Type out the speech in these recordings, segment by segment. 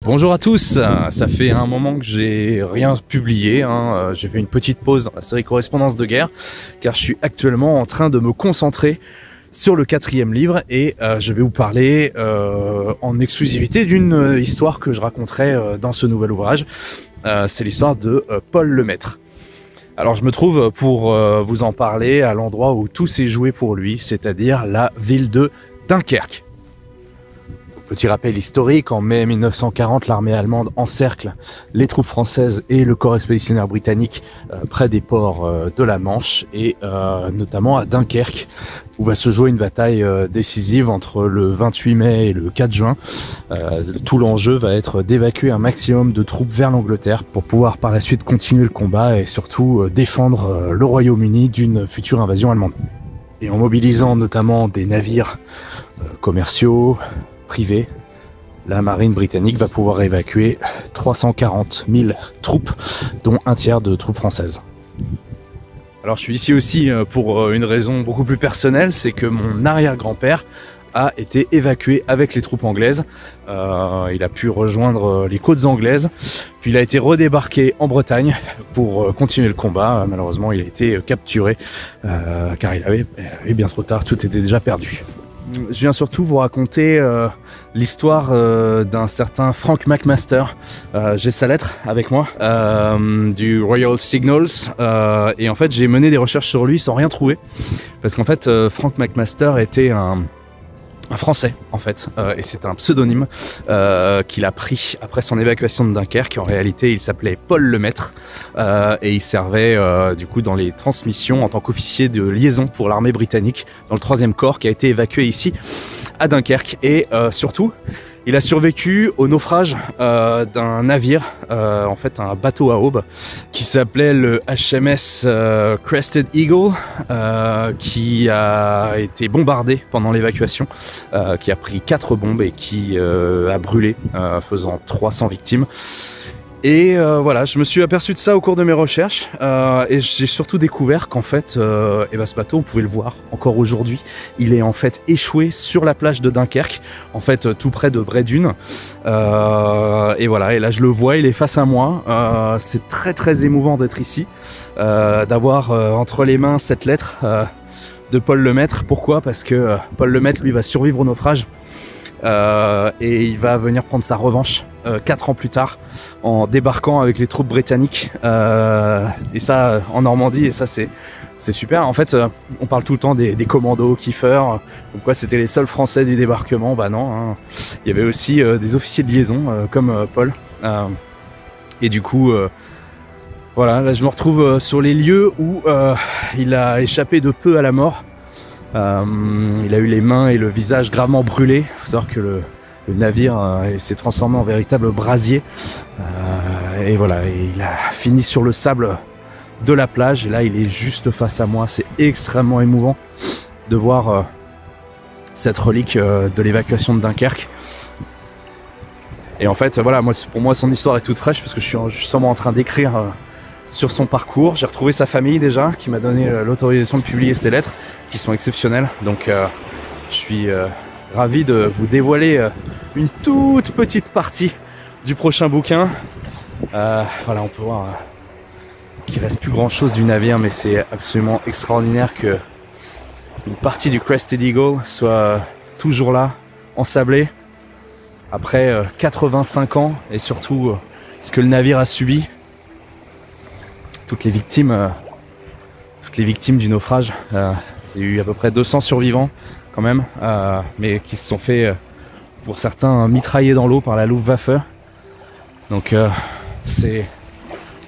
Bonjour à tous, ça fait un moment que j'ai rien publié, j'ai fait une petite pause dans la série Correspondance de guerre car je suis actuellement en train de me concentrer sur le 4e livre et je vais vous parler en exclusivité d'une histoire que je raconterai dans ce nouvel ouvrage. C'est l'histoire de Paul Lemaître. Alors je me trouve pour vous en parler à l'endroit où tout s'est joué pour lui, c'est-à-dire la ville de Dunkerque. Petit rappel historique, en mai 1940, l'armée allemande encercle les troupes françaises et le corps expéditionnaire britannique près des ports de la Manche et notamment à Dunkerque, où va se jouer une bataille décisive entre le 28 mai et le 4 juin. Tout l'enjeu va être d'évacuer un maximum de troupes vers l'Angleterre pour pouvoir par la suite continuer le combat et surtout défendre le Royaume-Uni d'une future invasion allemande. Et en mobilisant notamment des navires commerciaux, privés, la marine britannique va pouvoir évacuer 340 000 troupes, dont un tiers de troupes françaises. Alors je suis ici aussi pour une raison beaucoup plus personnelle, c'est que mon arrière-grand-père a été évacué avec les troupes anglaises. Il a pu rejoindre les côtes anglaises, puis il a été redébarqué en Bretagne pour continuer le combat. Malheureusement, il a été capturé car il avait bien trop tard, tout était déjà perdu. Je viens surtout vous raconter l'histoire d'un certain Frank McMaster. J'ai sa lettre avec moi, du Royal Signals, et en fait j'ai mené des recherches sur lui sans rien trouver, parce qu'en fait Frank McMaster était un Français en fait, et c'est un pseudonyme qu'il a pris après son évacuation de Dunkerque. En réalité il s'appelait Paul Lemaître et il servait du coup dans les transmissions en tant qu'officier de liaison pour l'armée britannique dans le 3e corps qui a été évacué ici à Dunkerque. Et surtout il a survécu au naufrage d'un navire, en fait un bateau à aube, qui s'appelait le HMS Crested Eagle, qui a été bombardé pendant l'évacuation, qui a pris 4 bombes et qui a brûlé, faisant 300 victimes. Et voilà, je me suis aperçu de ça au cours de mes recherches et j'ai surtout découvert qu'en fait, ce bateau, on pouvait le voir encore aujourd'hui, il est en fait échoué sur la plage de Dunkerque, en fait tout près de Bray-Dunes. Et voilà, et là je le vois, il est face à moi. C'est très émouvant d'être ici, d'avoir entre les mains cette lettre de Paul Lemaître. Pourquoi? Parce que Paul Lemaître, lui, va survivre au naufrage. Et il va venir prendre sa revanche 4 ans plus tard en débarquant avec les troupes britanniques et ça en Normandie, et ça c'est super. En fait on parle tout le temps des commandos kiffeurs, comme quoi c'était les seuls Français du débarquement. Bah non, il y avait aussi des officiers de liaison comme Paul, et du coup voilà, là je me retrouve sur les lieux où il a échappé de peu à la mort. Il a eu les mains et le visage gravement brûlés. Il faut savoir que le navire s'est transformé en véritable brasier. Et voilà, et il a fini sur le sable de la plage. Et là, il est juste face à moi. C'est extrêmement émouvant de voir cette relique de l'évacuation de Dunkerque. Et en fait, voilà, pour moi, son histoire est toute fraîche parce que je suis justement en train d'écrire sur son parcours. J'ai retrouvé sa famille déjà, qui m'a donné l'autorisation de publier ses lettres, qui sont exceptionnelles. Donc je suis ravi de vous dévoiler une toute petite partie du prochain bouquin. Voilà, on peut voir qu'il reste plus grand chose du navire, mais c'est absolument extraordinaire que une partie du Crested Eagle soit toujours là, ensablée, après 85 ans, et surtout ce que le navire a subi. Toutes les victimes du naufrage. Il y a eu à peu près 200 survivants quand même, mais qui se sont fait, pour certains, mitrailler dans l'eau par la Luftwaffe. Donc c'est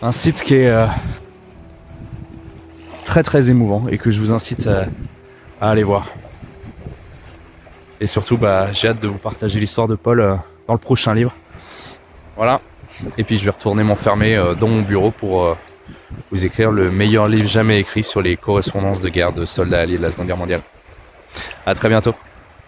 un site qui est très émouvant et que je vous incite à aller voir. Et surtout, j'ai hâte de vous partager l'histoire de Paul dans le prochain livre. Voilà. Et puis je vais retourner m'enfermer dans mon bureau pour vous écrire le meilleur livre jamais écrit sur les correspondances de guerre de soldats alliés de la Seconde Guerre mondiale. À très bientôt.